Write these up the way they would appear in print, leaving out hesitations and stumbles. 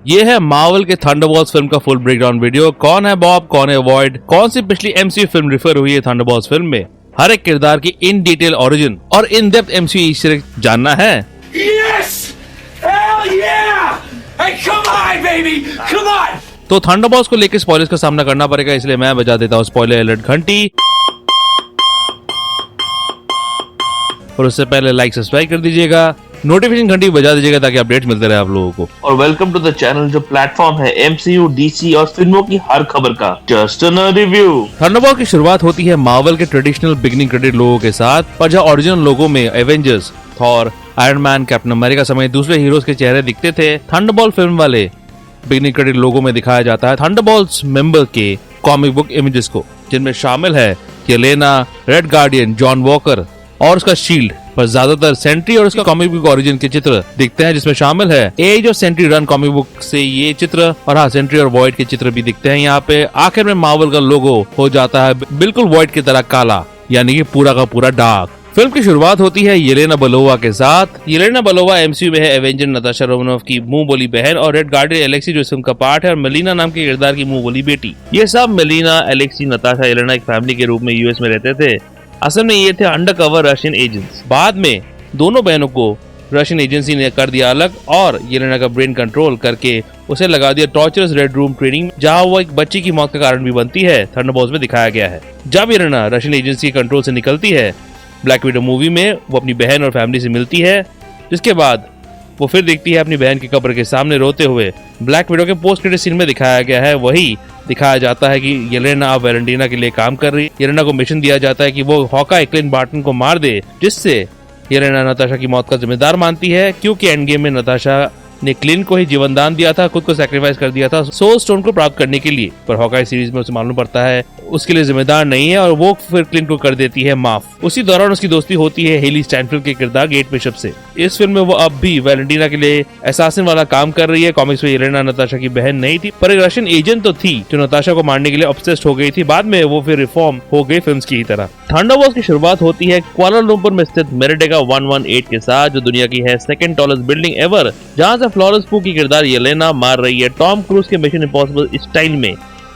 ये है मार्वल के थंडरबॉल्ट्स फिल्म का फुल ब्रेकडाउन वीडियो। कौन है बॉब, कौन है वॉइड, कौन सी पिछली एमसीयू फिल्म रिफर हुई है थंडरबॉल्ट्स फिल्म में, हर एक किरदार की इन डिटेल ओरिजिन और in depth MCU Easter egg जानना है। Yes! Hell yeah! Hey, come on, baby! Come on! तो थंडरबॉल्ट्स को लेकर स्पॉयलर्स का सामना करना पड़ेगा, इसलिए मैं बजा देता हूँ स्पॉइलर अलर्ट घंटी। और उससे पहले लाइक सब्सक्राइब कर दीजिएगा, नोटिफिकेशन घंटी बजा दीजिएगा ताकि अपडेट मिलते रहे आप लोगों को। और वेलकम टू द चैनल जो प्लेटफॉर्म है एमसीयू, डीसी और फिल्मों की हर खबर का जस्ट अ रिव्यू। थंडरबॉल्ट की शुरुआत होती है मार्वल के ट्रेडिशनल बिगिनिंग क्रेडिट लोगों के साथ, पर जहाँ ओरिजिनल लोगों में Avengers, Thor, Iron Man, Captain America समेत दूसरे हीरोज के चेहरे दिखते थे, थंडरबॉल्ट फिल्म वाले बिगिनिंग क्रेडिट लोगों में दिखाया जाता है थंडरबॉल्ट्स मेंबर के कॉमिक बुक इमेजेस को, जिनमें शामिल है Yelena, Red Guardian, John Walker और उसका शील्ड, पर ज्यादातर सेंट्री और उसका कॉमिक बुक ओरिजिन के चित्र दिखते हैं, जिसमें शामिल है एज और सेंट्री रन कॉमिक बुक से ये चित्र, और हाँ सेंट्री और वॉइड के चित्र भी दिखते हैं यहाँ पे। आखिर में मार्वल का लोगो हो जाता है बिल्कुल वॉइड की तरह काला, यानी कि पूरा का पूरा डार्क। फिल्म की शुरुआत होती है येलेना बेलोवा के साथ। येलेना बेलोवा एमसीयू में है एवेंजर नताशा रोमानोफ की मुंह बोली बहन और रेड गार्डियन एलेक्सी जो इस फिल्म का पार्ट है, और मेलिना नाम के किरदार की मुंह बोली बेटी। ये सब मेलिना, एलेक्सी, नताशा, येलेना एक फैमिली के रूप में यूएस में रहते थे। असल में ये थे अंडरकवर रशियन एजेंट्स। बाद में दोनों बहनों को रशियन एजेंसी ने कर दिया अलग और येलेना का ब्रेन कंट्रोल करके उसे लगा दिया टॉर्चरस रेड रूम ट्रेनिंग, जहां वो एक बच्ची की मौत का कारण भी बनती है, थंडरबॉल्ट्स में दिखाया गया है। जब येलेना रशियन एजेंसी के कंट्रोल से निकलती है, ब्लैक विडो मूवी में वो अपनी बहन और फैमिली से मिलती है, जिसके बाद वो फिर देखती है अपनी बहन की कब्र के सामने रोते हुए। ब्लैक विडो के पोस्ट क्रेडिट सीन में दिखाया गया है, वही दिखाया जाता है कि येलेना अब वैलेंटीना के लिए काम कर रही है। येलेना को मिशन दिया जाता है कि वो हॉकाई क्लिंट बार्टन को मार दे, जिससे येलेना नताशा की मौत का जिम्मेदार मानती है, क्योंकि एंड गेम में नताशा ने क्लिंट को ही जीवन दान दिया था, खुद को सैक्रिफाइस कर दिया था सोल स्टोन को प्राप्त करने के लिए। पर हॉकाई सीरीज में उसे मालूम पड़ता है उसके लिए जिम्मेदार नहीं है और वो फिर क्लिंट को कर देती है माफ। उसी दौरान उसकी दोस्ती होती है हेली स्टैनफील्ड के किरदार गेट बिशप से। इस फिल्म में वो अब भी वैलेंटीना के लिए असैसिन वाला काम कर रही है। कॉमिक्स में येलेना नताशा की बहन नहीं थी, पर एक रशियन एजेंट तो थी जो नताशा को मारने के लिए ऑब्सेस्ड हो गई थी। बाद में वो फिर रिफॉर्म हो गई फिल्म्स की ही तरह। थंडरबॉल्ट्स की शुरुआत होती है कुआलालंपुर में स्थित मेरिडेगा 118 के साथ, जो दुनिया की है सेकंड टॉलेस्ट बिल्डिंग एवर, जहां से फ्लोरेंस पू की किरदार येलेना मार रही है टॉम क्रूज के मिशन इम्पॉसिबल स्टाइल में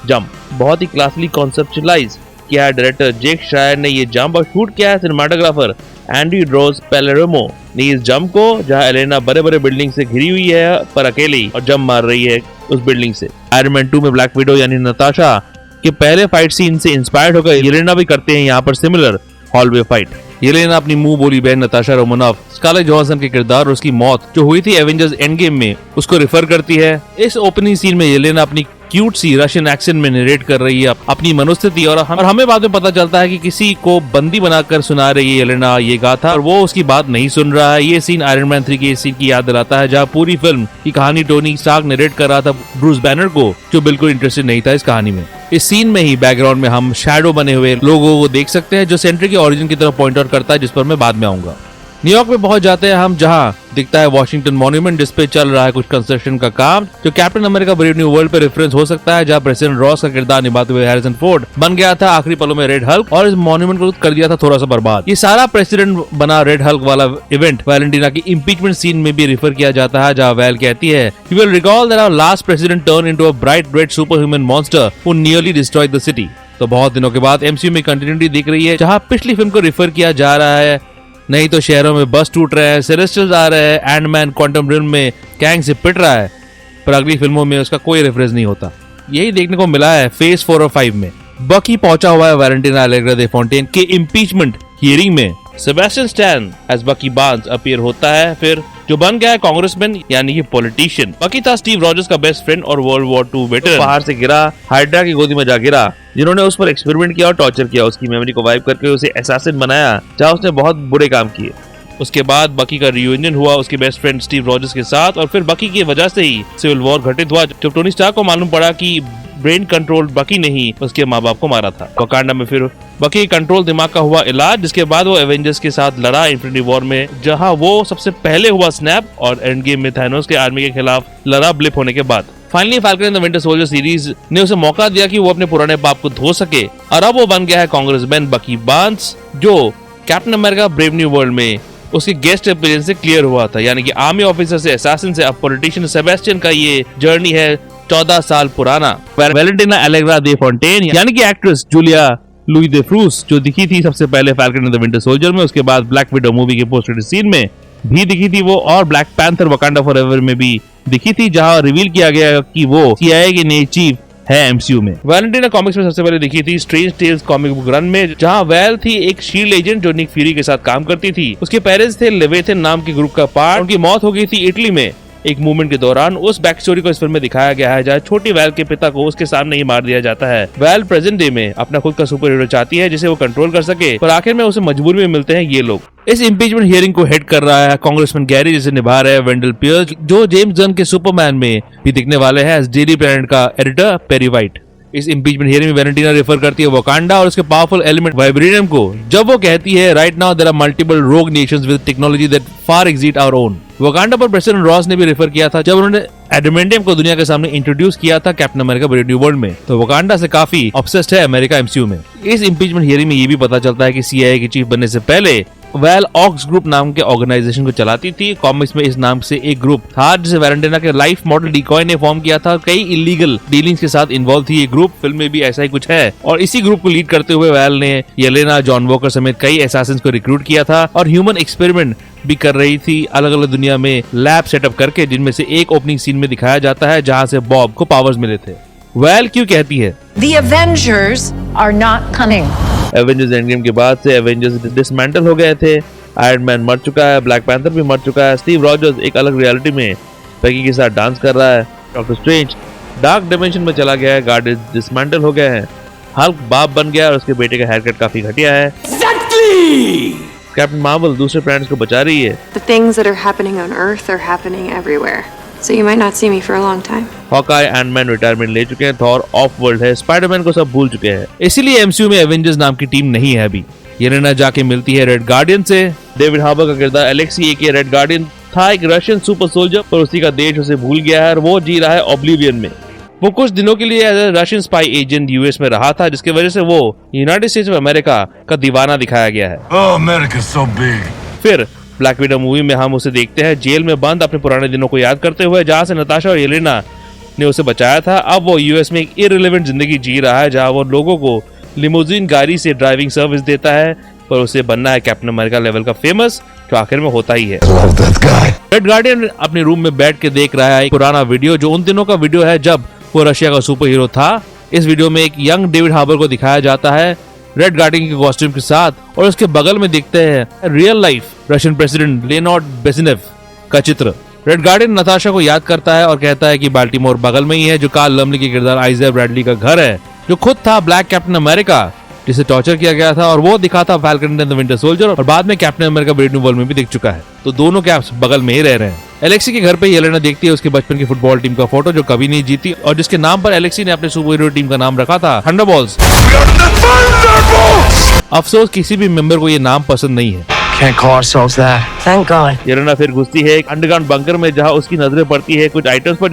जंप। बहुत ही क्लासली कॉन्सेप्चुअलाइज किया है डायरेक्टर जेक शायर ने ये जंप, और शूट किया है सिनेमाटोग्राफर एंडी ड्रोस पेलेरोमो ने इस जंप को, जहां येलेना बड़े बड़े बिल्डिंग से घिरी हुई है पर अकेले ही और जंप मार रही है उस बिल्डिंग से। आयरन मैन 2 में ब्लैक विडो यानी नताशा के पहले फाइट सीन से इंस्पायर्ड होकर येलेना भी करते हैं यहाँ पर सिमिलर हॉलवे फाइट। येलेना अपनी मुंह बोली बहन नताशा रोमानोफ, स्कारलेट जोहानसन के किरदार और उसकी मौत जो हुई थी एवेंजर्स एंड गेम में, उसको रिफर करती है। इस ओपनिंग सीन में येलेना अपनी क्यूट सी रशियन एक्सेंट में नरेट कर रही है अपनी मनोस्थिति, और हमें बाद में पता चलता है कि किसी को बंदी बनाकर सुना रही है येलेना ये गाथा, और वो उसकी बात नहीं सुन रहा है। ये सीन आयरन मैन 3 के सीन की याद दिलाता है, जहाँ पूरी फिल्म की कहानी टोनी स्टार्क नरेट कर रहा था ब्रूस बैनर को, जो बिल्कुल इंटरेस्टेड नहीं था इस कहानी में। इस सीन में ही बैकग्राउंड में हम शैडो बने हुए लोगों को देख सकते हैं, जो सेंट्री के ओरिजिन की तरफ पॉइंट आउट करता है, जिस पर मैं बाद में आऊंगा। न्यूयॉर्क में पहुंच जाते हैं हम, जहां दिखता है वॉशिंगटन मॉन्यूमेंट, जिस पे चल रहा है कुछ कंस्ट्रक्शन का काम, जो captain America brave new world पे रेफरेंस हो सकता है, जहां प्रेसिडेंट रॉस का किरदार निभाते हुए हैरिसन फोर्ड बन गया था आखिरी पलों में रेड हल्क, और इस मॉन्यूमेंट को कर दिया था थोड़ा सा बर्बाद। ये सारा प्रेसिडेंट बना रेड हल्क वाला इवेंट वैलेंटीना की इम्पीचमेंट सीन में भी रिफर किया जाता है, जहां वैल कहती है, "You will recall that our last president turned into a bright red superhuman monster who nearly destroyed the city." तो बहुत दिनों के बाद एमसीयू में कंटिन्यूटी दिख रही है, जहां पिछली फिल्म को रिफर किया जा रहा है। नहीं तो शहरों में बस टूट रहे हैं, सेलेस्टियल्स आ रहे हैं, एंडमैन क्वांटम रिल्म में कैंग से पिट रहा है, पर अगली फिल्मों में उसका कोई रेफरेंस नहीं होता। यही देखने को मिला है फेज 4 और 5 में। बकी पहुंचा हुआ है वैलेंटीना एलेग्रा दे फोंटेन के इम्पीचमेंट हियरिंग में। सेबेस्टियन स्टैन एज बकी बार्न्स अपीयर होता है, फिर जो बन गया है कांग्रेसमैन यानी कि पॉलिटिशियन। बकी था स्टीव रॉजर्स का बेस्ट फ्रेंड और वर्ल्ड वॉर 2 वेटरन। बाहर से गिरा, हाइड्रा की गोदी में जा गिरा, जिन्होंने उस पर एक्सपेरिमेंट किया और टॉर्चर किया, उसकी मेमोरी को वाइप करके उसे असैसिन बनाया, जहां उसने बहुत बुरे काम किए। उसके बाद बकी का रियूनियन हुआ उसके बेस्ट फ्रेंड स्टीव रॉजर्स के साथ, और फिर बकी की वजह से ही सिविल वॉर घटित हुआ, जब टोनी स्टार्क को मालूम पड़ा कि ब्रेन कंट्रोल बकी ने ही उसके माँ बाप को मारा था। वकांडा में फिर बकी कंट्रोल दिमाग का हुआ इलाज, जिसके बाद वो एवेंजर्स के साथ लड़ा इन्फिनिटी वॉर में, जहां वो सबसे पहले हुआ स्नैप, और एंड गेम में थानोस के आर्मी के खिलाफ लड़ा ब्लिप होने के बाद। Finally falcon and the winter soldier series ने उसे मौका दिया कि वो अपने पुराने पाप को धो सके, और अब वो बन गया है कांग्रेसमैन बकी बार्न्स, जो captain America brave new world में उसके गेस्ट अपीयरेंस से क्लियर हुआ था। यानी कि आर्मी ऑफिसर से असैसिन से अब पॉलिटिशियन सेबेस्टियन का ये जर्नी है 14 साल पुराना। वैलेंटिना एलेग्रा दे फॉन्टेन यानी कि एक्ट्रेस जूलिया लुई दे फ्रूस जो दिखी थी सबसे पहले falcon and the winter soldier में, उसके बाद ब्लैक विडो मूवी के पोस्ट क्रेडिट सीन में भी दिखी थी वो, और ब्लैक पैंथर वकांडा फॉरएवर में भी दिखी थी, जहां रिवील किया गया कि वो CIA की नई चीफ है MCU में। वैलेंटिना कॉमिक्स में सबसे पहले दिखी थी Strange Tales comic book run में, जहां वैल थी एक शील्ड एजेंट जो निक फ्यूरी के साथ काम करती थी। उसके पेरेंट्स थे लेविथन नाम के ग्रुप का पार्ट, उनकी मौत हो गई थी इटली में एक मूवमेंट के दौरान। उस बैक स्टोरी को इस फिल्म में दिखाया गया है, जहाँ छोटी वैल के पिता को उसके सामने ही मार दिया जाता है। वैल प्रेजेंट डे में अपना खुद का सुपर हीरो चाहती है जिसे वो कंट्रोल कर सके, पर आखिर में उसे मजबूरी में मिलते हैं ये लोग। इस इम्पीचमेंट हियरिंग को हेड कर रहा है कांग्रेसमैन गैरी, जिसे निभा रहे हैं वेंडल पियर्स, जो जेम्स गन के सुपरमैन में भी दिखने वाले हैं एज डेली प्लैनेट का एडिटर पेरी वाइट। इस इम्पीचमेंट हियरिंग में वैलेंटिना रेफर करती है वकांडा और उसके पावरफुल एलिमेंट वाइब्रेनियम को, जब वो कहती है right now there are multiple rogue nations with technology that far exceed our own. Wakanda पर प्रेसिडेंट रॉस ने भी रेफर किया था जब उन्होंने एडमेंडियम को दुनिया के सामने इंट्रोड्यूस किया था captain America brave new world में। तो वकांडा से काफी ऑब्सेस्ड है अमेरिका MCU में। इस इम्पीचमेंट हियरिंग में ये भी पता चलता है कि CIA की चीफ बनने से पहले वैल ऑक्स ग्रुप नाम के ऑर्गेनाइजेशन को चलाती थी। कॉमिक्स में इस नाम से एक ग्रुप था जिसे वैलेंटिना के लाइफ मॉडल डिकॉय ने फॉर्म किया था। कई इलीगल डीलिंग्स के साथ इन्वॉल्व थी ये ग्रुप, फिल्म में भी ऐसा ही कुछ है। और इसी ग्रुप को लीड करते हुए वैल ने येलेना, जॉन वॉकर समेत कई असैसिन्स को रिक्रूट किया था और ह्यूमन एक्सपेरिमेंट भी कर रही थी अलग अलग दुनिया में लैब सेटअप करके, जिनमें से एक ओपनिंग सीन में दिखाया जाता है जहाँ से बॉब को पावर्स मिले थे। वैल क्यों कहती है The Avengers are not coming. Avengers Endgame के बाद से एवेंजर्स डिसमेंटल हो गए थे। आयरन मैन मर चुका है, ब्लैक पैंथर भी मर चुका है, स्टीव रॉजर्स एक अलग रियलिटी में पैगी के साथ डांस कर रहा है, डॉक्टर स्ट्रेंज डार्क डायमेंशन में चला गया है, गार्डियंस डिसमेंटल हो गए हैं, हल्क बाप बन गया और उसके बेटे का हेयरकट काफी घटिया है। कैप्टन मार्वल दूसरे प्लैनेट्स को बचा रही है। The things that are happening on Earth are happening everywhere. So you might not see me for a long time. Hawkeye, Antman retirement ले चुके हैं, थॉर ऑफ वर्ल्ड है, स्पाइडरमैन को सब भूल चुके हैं। इसीलिए MCU में एवेंजर्स नाम की टीम नहीं है अभी। येलेना जाके मिलती है रेड गार्डियन से। डेविड हार्बर का किरदार एलेक्सी एक रेड गार्डियन था, एक रशियन सुपर सोल्जर, पर उसी का देश उसे भूल गया है और वो जी रहा है ऑब्लिवियन में। वो कुछ दिनों के लिए as a Russian spy agent US में रहा था, जिसकी वजह से वो यूनाइटेड स्टेट्स ऑफ अमेरिका का दीवाना दिखाया गया है। Oh, America's so big. फिर ब्लैक विडो मूवी में हम उसे देखते हैं जेल में बंद अपने पुराने दिनों को याद करते हुए, जहां से नताशा और येलेना ने उसे बचाया था। अब वो US में एक इररिलेवेंट जिंदगी जी रहा है, जहां वो लोगों को लिमोजिन गाड़ी से ड्राइविंग सर्विस देता है, पर उसे बनना है कैप्टन अमेरिका लेवल का फेमस, जो आखिर में होता ही है। रेड गार्डियन अपने रूम में बैठ के देख रहा है एक पुराना वीडियो, जो उन दिनों का वीडियो है जब वो रशिया का सुपर हीरो था। इस वीडियो में एक यंग डेविड हार्बर को दिखाया जाता है रेड गार्डियन के कॉस्ट्यूम के साथ, और उसके बगल में दिखते हैं real life Russian president Leonid Brezhnev का चित्र। रेड गार्डियन नताशा को याद करता है और कहता है कि बाल्टीमोर बगल में ही है, जो कार्ल लम्बली के किरदार आइज़ा ब्रैडली का घर है, जो खुद था ब्लैक कैप्टन अमेरिका जिसे टॉर्चर किया गया था, और वो दिखा था falcon and the winter soldier, और बाद में captain America brave new world में भी दिख चुका है। तो दोनों कैप्स बगल में ही रह रहे हैं। एलेक्सी के घर पे येलेना देखती है उसके बचपन की फुटबॉल टीम का फोटो, जो कभी नहीं जीती और जिसके नाम पर एलेक्सी ने अपने सुपर हीरो टीम का नाम रखा था थंडरबॉल्ट्स। अफसोस किसी भी मेंबर को ये नाम पसंद नहीं है। Can't call ourselves that. Thank God. Yelena फिर घुसती है एक अंडरग्राउंड बंकर में, जहां उसकी नजरें पड़ती है कुछ आइटम्स पर,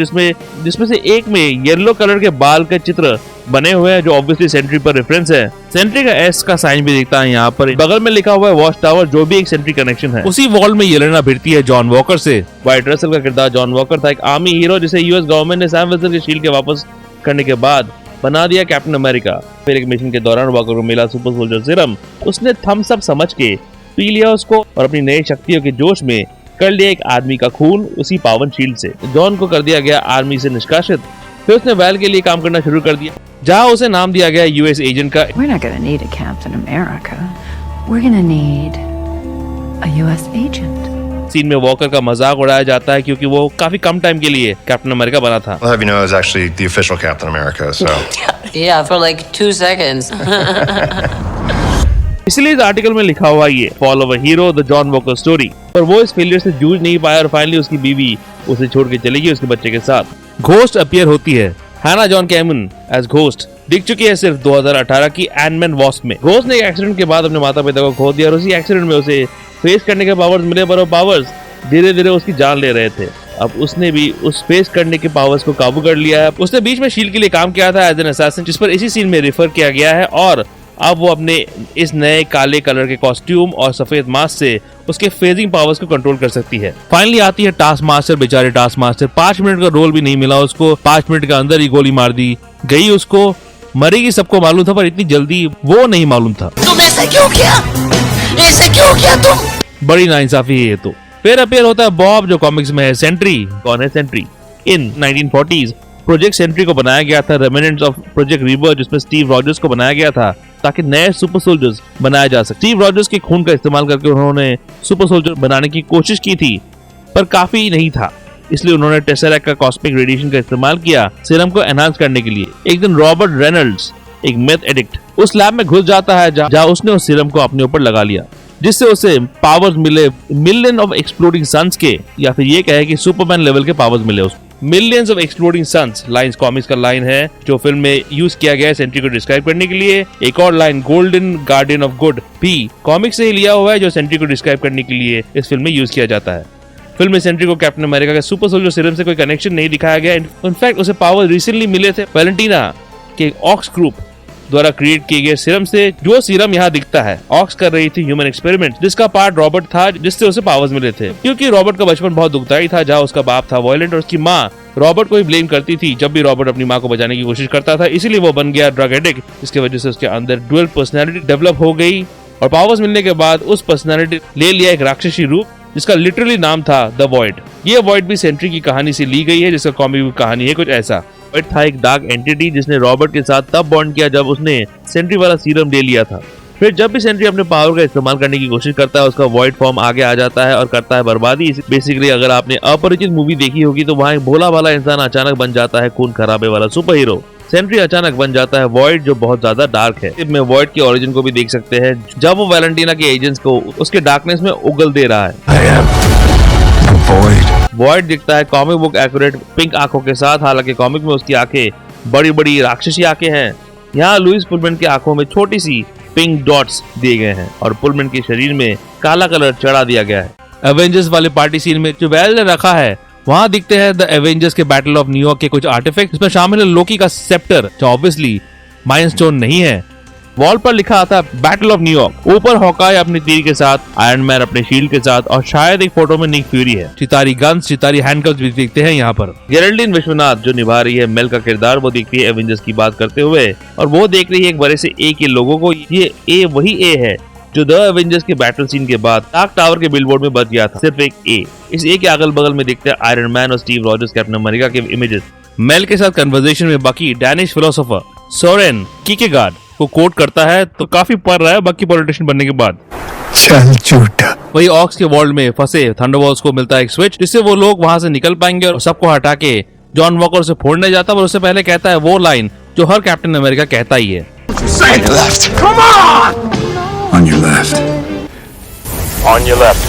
जिसमें से एक में येलो कलर के बाल के चित्र बने हुए हैं, जो ऑब्वियसली सेंट्री पर रेफरेंस है। सेंट्री का S का साइन भी दिखता है यहाँ पर। बगल में लिखा हुआ है वॉच टावर, जो भी एक सेंट्री कनेक्शन है। उसी वॉल में येलेना भिड़ती है जॉन वॉकर से। व्हाइट रसल का किरदार जॉन वॉकर था एक आर्मी हीरो, जिसे US गवर्नमेंट ने सैम विल्सन के शील्ड के वापस करने के बाद बना दिया कैप्टन अमेरिका। फिर एक मिशन के दौरान वॉकर को मिला सुपर सोल्जर सीरम, उसने थम्स अप समझ के पी लिया उसको और अपनी नई शक्तियों के जोश में कर लिया एक आदमी का खून उसी पावन शील्ड से। जॉन को कर दिया गया आर्मी से निष्कासित। फिर उसने वैल के लिए काम करना शुरू कर दिया, जहां उसे नाम दिया गया US एजेंट का। We're not gonna need a Captain America. We're gonna need a US agent. Scene में वॉकर का मजाक उड़ाया जाता है, क्योंकि वो काफी कम टाइम के लिए कैप्टन अमेरिका बना था। I'll have you know I was actually the official Captain America, so. Yeah, for like 2 seconds. इसलिए इस आर्टिकल में लिखा हुआ ये follow a hero the John walker story. पर वो इस फेलियर से जूझ नहीं पाया और फाइनली उसकी बीवी उसे छोड़ के चली गई उसके बच्चे के साथ। घोस्ट अपीयर होती है। हैना जॉन कैमन एज घोस्ट दिख चुकी है सिर्फ 2018 की एंटमैन वॉस्प में। घोस्ट ने एक एक्सीडेंट के बाद अपने माता पिता को खो दिया और उसी एक्सीडेंट में उसे फेस करने के पावर्स मिले, पर वो पावर्स धीरे धीरे उसकी जान ले रहे थे। अब उसने भी उस फेस करने के पावर्स को काबू कर लिया है। उसने बीच में शील्ड के लिए काम किया था एज एन असैसिन, जिस पर इसी सीन में रेफर किया गया है, और अब वो अपने इस नए काले कलर के कॉस्ट्यूम और सफेद मास्क से उसके फेजिंग पावर्स को कंट्रोल कर सकती है। फाइनली आती है टास्क मास्टर। बेचारे टास्क मास्टर 5 मिनट का रोल भी नहीं मिला उसको, 5 मिनट के अंदर ही गोली मार दी गई उसको। मरेगी सबको मालूम था, पर इतनी जल्दी वो नहीं मालूम था। तुम ऐसा क्यों किया? ऐसा क्यों किया तुम? बड़ी नाइंसाफी है ये तो। फिर अपीयर होता है बॉब, जो कॉमिक्स में है सेंट्री। कौन है सेंट्री? इन 1940s प्रोजेक्ट सेंट्री को बनाया गया था, रेमिनेंट्स ऑफ प्रोजेक्ट रीबर्थ, जिसमें स्टीव रॉजर्स को बनाया गया था ताकि नए सुपर सोल्जर्स बनाया जा सके। स्टीव रॉजर्स के खून का इस्तेमाल करके उन्होंने सुपर सोल्जर बनाने की कोशिश की थी, पर काफी नहीं था, इसलिए उन्होंने टेसरैक्ट का कॉस्मिक रेडिएशन का इस्तेमाल किया सीरम को एनहांस करने के लिए। एक दिन रॉबर्ट रेनल्ड्स, एक मेथ एडिक्ट, उस लैब में घुस जाता है जहां उसने उस सीरम को अपने ऊपर लगा लिया, जिससे उसे पावर्स मिले मिलियन ऑफ एक्सप्लोडिंग सन्स के, या फिर ये कहे कि सुपरमैन लेवल के पावर्स मिले उसको। Millions of exploding suns lines comics का लाइन है जो फिल्म में यूज किया गया है सेंट्री को डिस्क्राइब करने के लिए। एक और line golden guardian of good भी कॉमिक से ही लिया हुआ है, जो सेंट्री को डिस्क्राइब करने के लिए इस फिल्म में यूज किया जाता है। फिल्म में सेंट्री को कैप्टन अमेरिका के सुपर सोल्जर सीरम से कोई कनेक्शन नहीं दिखाया गया। इनफैक्ट उसे पावर रिसेंटली मिले थे वैलेंटीना के ऑक्स ग्रुप द्वारा क्रिएट किए गए सीरम से। जो सीरम यहाँ दिखता है, ऑक्स कर रही थी ह्यूमन एक्सपेरिमेंट, जिसका पार्ट रॉबर्ट था, जिससे उसे पावर्स मिले थे। क्योंकि रॉबर्ट का बचपन बहुत दुखदाई था, जहाँ उसका बाप था वायलेंट और उसकी माँ रॉबर्ट को ही ब्लेम करती थी जब भी रॉबर्ट अपनी माँ को बचाने की कोशिश करता था। इसीलिए वो बन गया ड्रग एडिक्ट, जिसकी वजह से उसके अंदर डुअल पर्सनैलिटी डेवलप हो गई और पावर्स मिलने के बाद उस पर्सनैलिटी ले लिया एक राक्षसी रूप, जिसका लिटरली नाम था द वॉइड। ये वॉइड भी सेंट्री की कहानी से ली गई है, जिसका कॉमिक बुक कहानी है कुछ ऐसा। वॉइड था एक डार्क एंटिटी जिसने रॉबर्ट के साथ तब बॉन्ड किया जब उसने सेंट्री वाला सीरम ले लिया था। फिर जब भी सेंट्री अपने पावर का इस्तेमाल करने की कोशिश करता है, उसका वॉइड फॉर्म आगे आ जाता है और करता है बर्बादी। बेसिकली अगर आपने अपरिचित मूवी देखी होगी तो वहाँ एक भोला भाला इंसान अचानक बन जाता है खून खराबे वाला सुपर हीरो। सेंट्री अचानक बन जाता है वॉइड, जो बहुत ज्यादा डार्क है। इसमें वॉइड की ओरिजिन को भी देख सकते हैं, जब वो वैलेंटीना के एजेंट्स को उसके डार्कनेस में उगल दे रहा है। वॉइड दिखता है कॉमिक बुक एक्यूरेट पिंक आंखों के साथ, हालांकि कॉमिक में उसकी आंखें बड़ी बड़ी राक्षसी आंखें हैं। यहाँ लुइस पुलमैन की आंखों में छोटी सी पिंक डॉट्स दिए गए हैं और पुलमैन के शरीर में काला कलर चढ़ा दिया गया है। एवेंजर्स वाले पार्टी सीन में जो वेल ने रखा है, वहाँ दिखते हैं द एवेंजर्स के बैटल ऑफ न्यूयॉर्क के कुछ आर्टिफैक्ट्स। इसमें शामिल है लोकी का सेप्टर, जो ऑब्वियसली माइंड स्टोन नहीं है। वॉल पर लिखा आता है बैटल ऑफ न्यूयॉर्क। ऊपर हॉकाई अपने तीर के साथ, आयरन मैन अपने शील्ड के साथ और शायद एक फोटो में निक फ्यूरी है। चितारी गन्स, चितारी हैंडकफ्स भी दिखते हैं यहाँ पर। गेरल्डीन विश्वनाथ जो निभा रही है मेल का किरदार, वो दिख रही है एवेंजर्स की बात करते हुए और वो देख रही है एक बड़े से ए के लोगों को। ये ए वही ए है जो द एवेंजर्स के बैटल सीन के बाद डार्क टावर के बिलबोर्ड में बच गया था, सिर्फ एक ए। इस ए के अगल बगल में दिखते हैं आयरन मैन और स्टीव रॉजर्स कैप्टन अमेरिका के इमेजेस। मेल के साथ कन्वर्सेशन में बाकी डैनिश फिलोसोफर सोरेन कीकेगार्ड को कोट करता है, तो काफी पढ़ रहा है बाकी पॉलिटिशियन बनने के बाद। चल झूठा। वही ऑक्स के वर्ल्ड में फंसे थंडरबॉल्ट्स को मिलता है एक स्विच, जिससे वो लोग वहां से निकल पाएंगे और सबको हटा के जॉन वॉकर से फोड़ने जाता है। पर उससे पहले कहता है वो लाइन जो हर कैप्टन अमेरिका कहता ही है, On your left. On your left.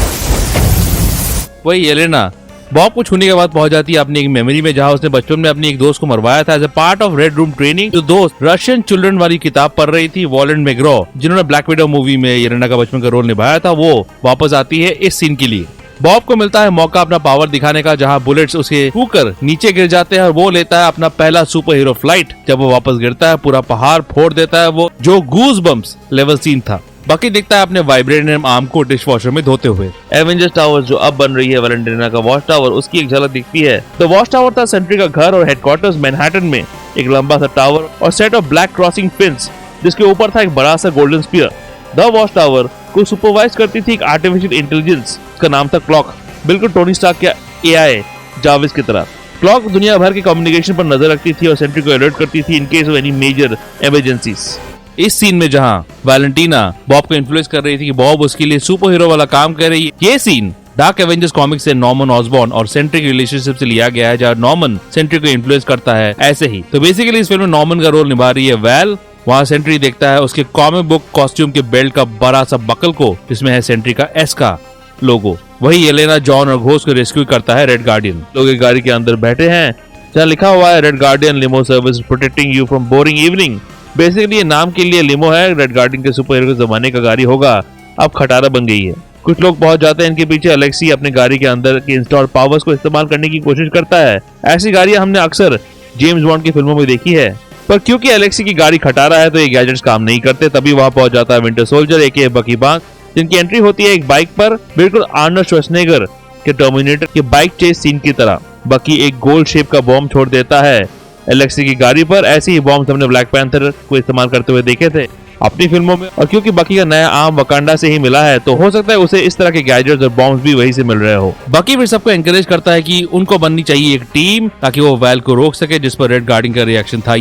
वही येलेना बॉब को छूने के बाद पहुंच जाती है अपनी एक मेमोरी में, जहां उसने बचपन में अपनी एक दोस्त को मरवाया था as a part of Red Room training. जो दोस्त रशियन चिल्ड्रन वाली किताब पढ़ रही थी, वॉलेंट मैग्रो, जिन्होंने ब्लैक विडो मूवी में येलेना का बचपन का रोल निभाया था, वो वापस आती है इस सीन के लिए। बॉब को मिलता है मौका अपना पावर दिखाने का, जहां बुलेट्स उसे छूकर नीचे गिर जाते हैं और वो लेता है अपना पहला सुपर हीरो फ्लाइट। जब वो वापस गिरता है पूरा पहाड़ फोड़ देता है वो, जो गूज बम्प्स लेवल सीन था। बाकी दिखता है अपने वाइब्रेनियम आर्म को डिश वॉशर में धोते हुए। एवेंजर्स टावर जो अब बन रही है वैलेंटीना का वॉच टावर, उसकी एक झलक दिखती है। द वॉच टावर था सेंट्री का घर और हेडक्वार्टर्स मैनहट्टन में, एक लंबा सा टावर और set of black crossing pins, जिसके ऊपर था एक बड़ा सा golden spear. The watch tower को सुपरवाइज करती थी एक आर्टिफिशियल इंटेलिजेंस, उसका नाम था क्लॉक, बिल्कुल टोनी स्टार्क के एआई जाविस की तरह। क्लॉक दुनिया भर के कम्युनिकेशन पर नजर रखती थी और सेंट्री को अलर्ट करती थी in case of any major emergencies. इस सीन में जहां वैलेंटीना बॉब को इन्फ्लुएंस कर रही थी कि बॉब उसके लिए सुपर हीरो वाला काम कर रही है, ये सीन डार्क एवेंजर्स कॉमिक से नॉर्मन ऑसबॉर्न और सेंट्री की रिलेशनशिप से लिया गया है, जहां नॉर्मन सेंट्री को इन्फ्लुएंस करता है ऐसे ही। तो बेसिकली इस फिल्म में नॉर्मन का रोल निभा रही है वैल। वहाँ सेंट्री देखता है उसके कॉमिक बुक कॉस्ट्यूम के बेल्ट का बड़ा सा बकल को, जिसमें है सेंट्री का एस का लोगो। वही येलेना जॉन और घोस्ट को रेस्क्यू करता है रेड गार्डियन। लोग एक गाड़ी के अंदर बैठे हैं जहाँ लिखा हुआ है red guardian limo service protecting you from boring evening. Basically ये नाम के लिए लिमो है, रेड गार्डियन के सुपर हीरो के जमाने का गाड़ी होगा, अब खटारा बन गई है। कुछ लोग पहुंच जाते हैं इनके पीछे। अलेक्सी अपने गाड़ी के अंदर के इंस्टॉल पावर्स को इस्तेमाल करने की कोशिश करता है। ऐसी गाड़ियां हमने अक्सर जेम्स बॉन्ड की फिल्मों में देखी है। पर क्योंकि एलेक्सी की गाड़ी खटारा है तो ये गैजेट्स काम नहीं करते। तभी वहां पहुंच जाता है विंटर सोल्जर एके बकी बांग, जिनकी एंट्री होती है एक बाइक पर, बिल्कुल आर्नल्ड श्वार्ज़नेगर के टर्मिनेटर के बाइक चेस सीन की तरह। बकी एक गोल शेप का बॉम्ब छोड़ देता है एलेक्सी की गाड़ी पर। ऐसे ही बॉम्ब हमने ब्लैक पैंथर को इस्तेमाल करते हुए देखे थे अपनी फिल्मों में, और क्योंकि बकी का नया आर्म वकांडा से ही मिला है तो हो सकता है उसे इस तरह के गैजेट्स और बॉम्ब्स भी वहीं से मिल रहे हो। बकी फिर सबको एनकरेज करता है कि उनको बननी चाहिए एक टीम ताकि वो वैल को रोक सके, जिस पर रेड गार्डियन का रिएक्शन था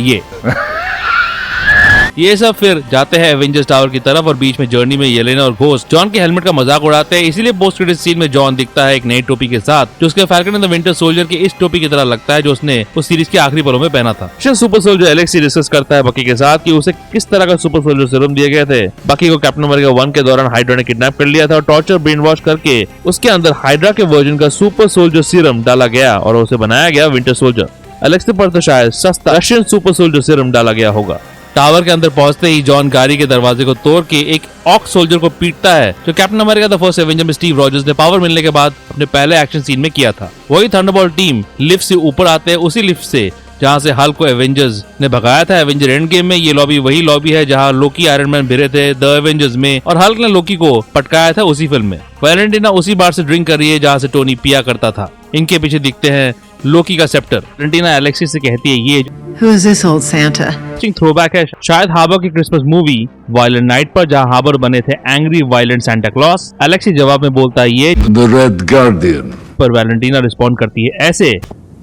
ये सब फिर जाते हैं एवेंजर्स टावर की तरफ और बीच में जर्नी में येलेना और घोस्ट जॉन के हेलमेट का मजाक उड़ाते हैं। इसीलिए पोस्ट क्रेडिट सीन में जॉन दिखता है एक नई टोपी के साथ, जो उसके falcon and the winter soldier की इस टोपी की तरह लगता है जो उसने उस सीरीज के आखिरी पलों में पहना था। सुपर सोल्जर एलेक्सी डिस्कस करता है बकी के साथ कि उसे किस तरह का सुपर सोल्जर सीरम दिए गए थे। बकी को कैप्टन अमेरिका 1 के दौरान हाइड्रा ने किडनैप कर लिया था और टॉर्चर ब्रेन वॉश करके उसके अंदर हाइड्रा के वर्जन का सुपर सोल्जर सीरम डाला गया और उसे बनाया गया विंटर सोल्जर। एलेक्सी पर तो शायद सस्ता रशियन सुपर सोल्जर सीरम डाला गया होगा। टावर के अंदर पहुंचते ही जॉन गाड़ी के दरवाजे को तोड़ के एक ऑक्स सोल्जर को पीटता है, जो captain America the first Avenger में स्टीव रॉजर्स ने पावर मिलने के बाद अपने पहले एक्शन सीन में किया था। वही थंडरबोल्ट टीम लिफ्ट से ऊपर आते हैं, उसी लिफ्ट से जहां से हल्क को एवेंजर्स ने भगाया था एवेंजर एंड गेम में। ये लॉबी वही लॉबी है जहां लोकी आयरन मैन भिड़े थे द एवेंजर्स में, और हल्क ने लोकी को पटकाया था उसी फिल्म में। वैलेंटिना उसी बार से ड्रिंक कर रही है जहां से टोनी पिया करता था। इनके पीछे दिखते हैं लोकी का सेप्टर। वैलेंटिना एलेक्सी से कहती है ये Who is this old Santa? Throwback है शायद हार्बर की क्रिसमस मूवी वायलेंट नाइट पर, जहां हार्बर बने थे angry violent Santa Claus. Alexei जवाब में बोलता है ये The Red Guardian. पर वैलेंटिना रिस्पॉन्ड करती है ऐसे।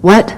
What?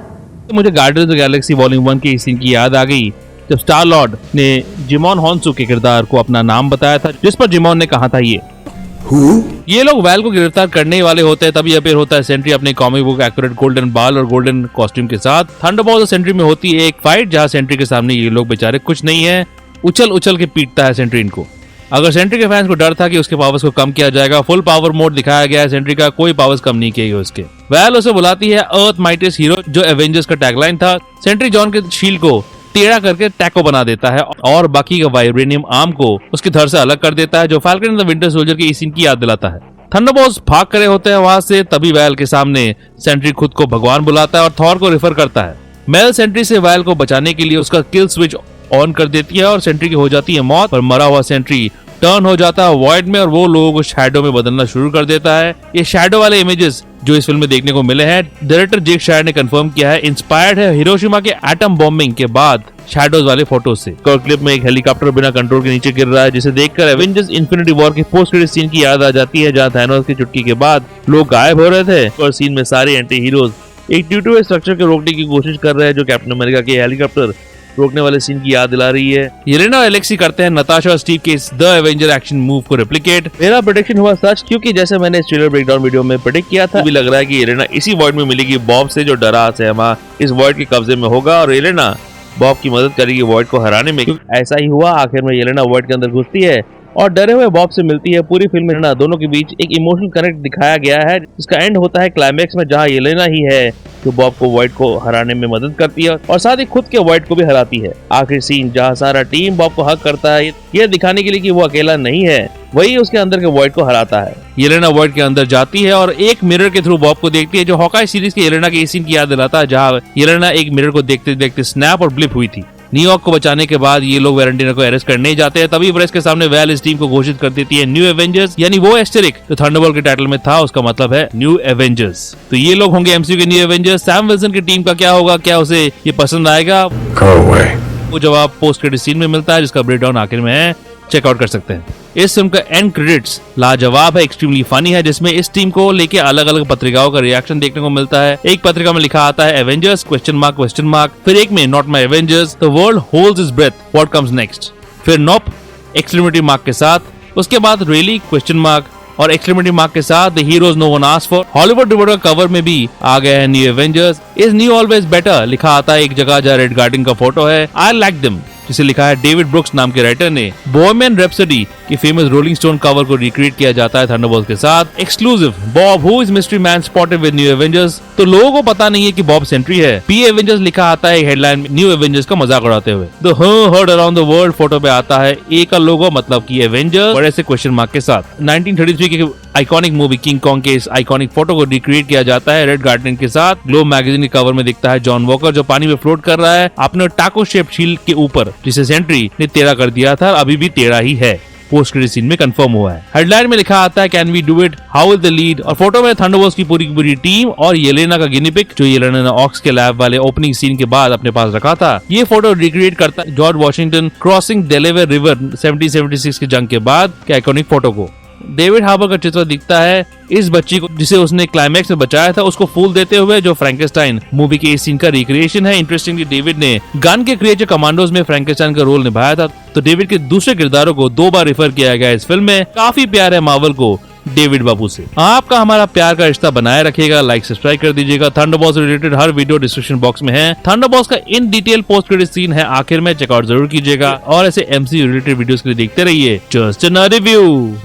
तो मुझे guardians of the galaxy volume 1 के इस सीन की याद आ गई जब स्टार लॉर्ड ने जिमॉन हॉन्सू के किरदार को अपना नाम बताया था, जिस पर जिमॉन ने कहा था ये लोग वैल को गिरफ्तार करने वाले होते हैं। तभी अपीयर होता है सेंट्री अपने कॉमिक बुक एक्यूरेट गोल्डन बाल और गोल्डन कॉस्ट्यूम के साथ। थंडरबॉल्ट और सेंट्री में होती है एक फाइट जहां सेंट्री के सामने ये लोग बेचारे कुछ नहीं है, उछल उछल के पीटता है सेंट्री इनको। अगर सेंट्री के फैंस को डर था कि उसके पावर्स को कम किया जाएगा, फुल पावर मोड दिखाया गया है सेंट्री का, कोई पावर्स कम नहीं किए गए उसके। वैल उसे बुलाती है अर्थ माइटिएस्ट हीरो, जो एवेंजर्स का टैगलाइन था। सेंट्री जॉन के शील्ड को टेढ़ा करके टैको बना देता है और बाकी का वाइब्रेनियम आर्म को उसके धड़ से अलग कर देता है, जो falcon and the winter soldier की इस सीन की याद दिलाता है। थंडरबोल्ट्स भाग करे होते हैं वहां से, तभी वैल के सामने सेंट्री खुद को भगवान बुलाता है और थॉर को रेफर करता है। मेल सेंट्री से वैल को बचाने के लिए उसका किल स्विच ऑन कर देती है और सेंट्री की हो जाती है मौत, पर मरा हुआ सेंट्री टर्न हो जाता है वॉइड में और वो लोगों को शैडो में बदलना शुरू कर देता है। ये शैडो वाले इमेजेस जो इस फिल्म में देखने को मिले हैं, डायरेक्टर जेक शायर ने कंफर्म किया है, इंस्पायर्ड है हिरोशिमा के एटम बॉम्बिंग के बाद शैडोज वाले फोटोज से। क्लिप में एक हेलीकॉप्टर बिना कंट्रोल के नीचे गिर रहा है, जिसे देखकर एवेंजर्स इन्फिनिटी वॉर के पोस्ट क्रेडिट सीन की याद आ जाती है, जहां थैनोस की चुटकी के बाद लोग गायब हो रहे थे और सीन में सारे एंटी हीरोज एक ट्यूटो स्ट्रक्चर को रोकने की कोशिश कर रहे हैं, जो कैप्टन अमेरिका के हेलीकॉप्टर रोकने वाले सीन की याद दिला रही है। येलेना और एलेक्सी करते हैं नताशा और स्टीव के इस द एवेंजर एक्शन मूव को रेप्लिकेट। मेरा प्रेडिक्शन हुआ सच, क्योंकि जैसे मैंने ट्रेलर ब्रेकडाउन वीडियो में प्रेडिक्ट किया था, भी लग रहा है कि येलेना इसी वॉइड में मिलेगी बॉब से, जो डरा सहमा इस वॉइड के कब्जे में होगा और येलेना बॉब की मदद करेगी वॉइड को हराने में। ऐसा ही हुआ, आखिर में येलेना वॉइड के अंदर घुसती है और डरे हुए बॉब से मिलती है। पूरी फिल्म में दोनों के बीच एक इमोशनल कनेक्ट दिखाया गया है, जिसका एंड होता है क्लाइमैक्स में, जहां येलेना ही है जो बॉब को वॉइड को हराने में मदद करती है और साथ ही खुद के वॉइड को भी हराती है। आखिरी सीन जहां सारा टीम बॉब को हक करता है, यह दिखाने के लिए कि वो अकेला नहीं है, वही उसके अंदर के वॉइड को हराता है। येलेना वॉइड के अंदर जाती है और एक मिरर के थ्रू बॉब को देखती है, जो हॉकाई सीरीज के येलेना के सीन की याद दिलाता है, जहां येलेना एक मिरर को देखते देखते स्नैप और ब्लिप हुई थी। न्यूयॉर्क को बचाने के बाद ये लोग वैलेंटिना को अरेस्ट करने जाते हैं, तभी प्रेस के सामने वैल इस टीम को घोषित कर देती है न्यू एवेंजर्स, यानी वो एस्टेरिक जो थंडरबोल्ट के टाइटल में था, उसका मतलब है न्यू एवेंजर्स। तो ये लोग होंगे एमसीयू के न्यू एवेंजर्स। सैम विल्सन की टीम का क्या होगा, क्या उसे ये पसंद आएगा, Go away. वो जवाब पोस्ट क्रेडिट सीन में मिलता है, जिसका ब्रेकडाउन आखिर में है, चेकआउट कर सकते हैं। इस फिल्म का एंड क्रेडिट्स लाजवाब है, एक्सट्रीमली फनी है, जिसमें इस टीम को लेके अलग अलग पत्रिकाओं का रिएक्शन देखने को मिलता है। एक पत्रिका में लिखा आता है एवेंजर्स क्वेश्चन मार्क, फिर एक में not my Avengers, the world holds its breath, what comes next, फिर नॉप एक्सक्लेमेटरी मार्क के साथ, उसके बाद रियली क्वेश्चन मार्क और एक्सक्लेमेटरी मार्क के साथ the heroes no one asked for. Hollywood Reporter का कवर में भी आ गया है new Avengers is new always better लिखा आता है एक जगह, जहाँ रेड गार्डियन का फोटो है। आई लाइक देम, जिसे लिखा है डेविड ब्रुक्स नाम के राइटर ने। बोहेमियन रैप्सोडी की फेमस रोलिंग स्टोन कवर को रिक्रिएट किया जाता है थंडरबोल्ट्स के साथ। Exclusive, Bob who is mystery man spotted with new Avengers. तो लोगों को पता नहीं है कि बॉब सेंट्री है। पी एवेंजर्स लिखा आता है हेडलाइन न्यू एवेंजर्स का मजाक उड़ाते हुए। The heard around the world photo पे आता है ए का लोगो, मतलब कि एवेंजर्स बड़े से क्वेश्चन मार्क के साथ। 1933 की आइकॉनिक मूवी किंग कॉन्ग के इस आइकॉनिक फोटो को रिक्रिएट किया जाता है रेड गार्डन के साथ। ग्लोब मैगजीन के कवर में दिखता है जॉन वॉकर जो पानी में फ्लोट कर रहा है अपने टाको शेप शील्ड के ऊपर, जिसे सेंट्री ने टेढ़ा कर दिया था, अभी भी टेढ़ा ही है। पोस्ट क्रेडिट सीन में कंफर्म हुआ है। हेडलाइन में लिखा आता है can we do it, how will the lead. और फोटो में थंडरबोल्ट्स की पूरी टीम और येलेना का गिनीपिग जो येलेना ने ऑक्स के लैब वाले ओपनिंग सीन के बाद अपने पास रखा था। ये फोटो रिक्रिएट करता है George Washington crossing Delaware river 1776 की जंग के बाद के आइकॉनिक फोटो को। डेविड हार्बर का चित्र दिखता है इस बच्ची को जिसे उसने क्लाइमैक्स में बचाया था, उसको फूल देते हुए, जो फ्रैंकेस्टाइन मूवी के इस सीन का रिक्रिएशन है। इंटरेस्टिंगली डेविड ने गन के क्रिएचर कमांडोज में फ्रैंकेस्टाइन का रोल निभाया था, तो डेविड के दूसरे किरदारों को 2 बार रिफर किया गया इस फिल्म में। काफी प्यार है मार्वल को डेविड बाबू से। आपका हमारा प्यार का रिश्ता बनाए रखिएगा, लाइक सब्सक्राइब कर दीजिएगा। थंडरबोल्ट्स से रिलेटेड हर वीडियो डिस्क्रिप्शन बॉक्स में है। थंडरबोल्ट्स का in detail post credit scene है आखिर में, चेकआउट जरूर कीजिएगा। और ऐसे एमसीयू रिलेटेड वीडियोस के लिए देखते रहिए just nerd review.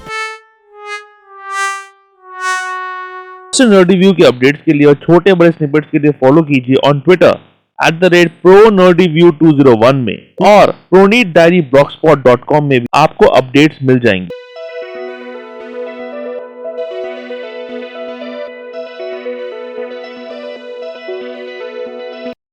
Nerd review के अपडेट्स के लिए और छोटे बड़े स्निपेट्स के लिए फॉलो कीजिए ऑन ट्विटर @ProNerdReview201 में, और ProNerdDiary blogspot.com में भी आपको अपडेट्स मिल जाएंगे।